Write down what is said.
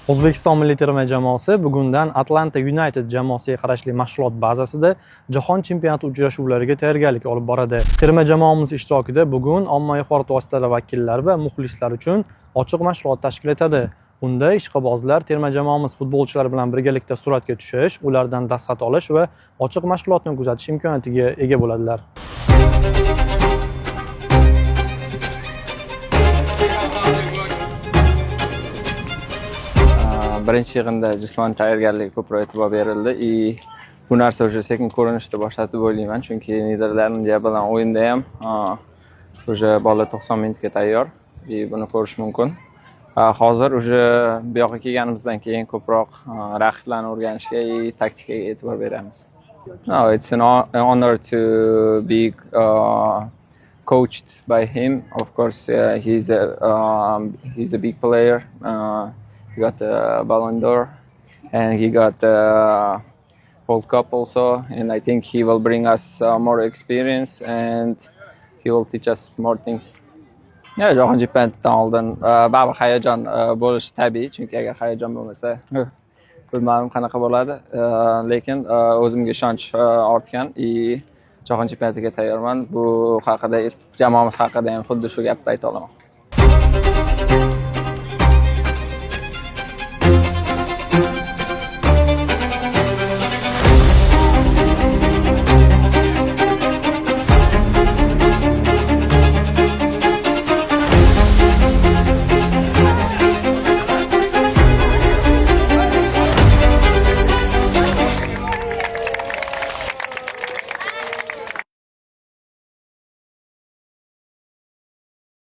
O'zbekiston milliy terma jamoasi bugundan Atlanta United jamoasiga qarashli mashg'ulot bazasida Jahon chempionati uchrashuvlariga tayyorgarlik olib boradi. Terma jamoamiz ishtirokida bugun ommaviy axborot vositalari vakillari va muxlislar uchun ochiq mashg'ulot tashkil etadi. Unda ishqibozlar terma jamoamiz futbolchilari bilan birgalikda suratga tushish, ulardan dastxat olish va ochiq mashg'ulotni kuzatish imkoniyatiga ega bo'ladilar. Birinchi yig'inda jismoniy tayyorgarlikka ko'proq e'tibor berildi. Bu narsa o'sha sekin ko'rinishda boshladi deb o'ylayman, chunki Niderlandiya bilan o'yinda ham o'sha bola 90 minutga tayyor. Buni ko'rish mumkin. Hozir o'sha bu yoqqa kelganimizdan keyin ko'proq raqiblarni o'rganishga, taktikaga e'tibor beramiz. No, it's an honor to be coached by him. Of course, he's a big player. He got the Ballon d'Or and he got the World Cup also, and I think he will bring us more experience and he will teach us more things. Yeah, Jahon chempionatidan oldin baribir hayajon bo'lishi tabiiy, chunki agar hayajon bo'lmasa, bilmadim qanaqa bo'ladi, lekin o'zimga ishonch ortgan. Jahon chempionatiga tayyorman. Bu haqida, jamoamiz haqida ham xuddi shu gapni ayta olaman.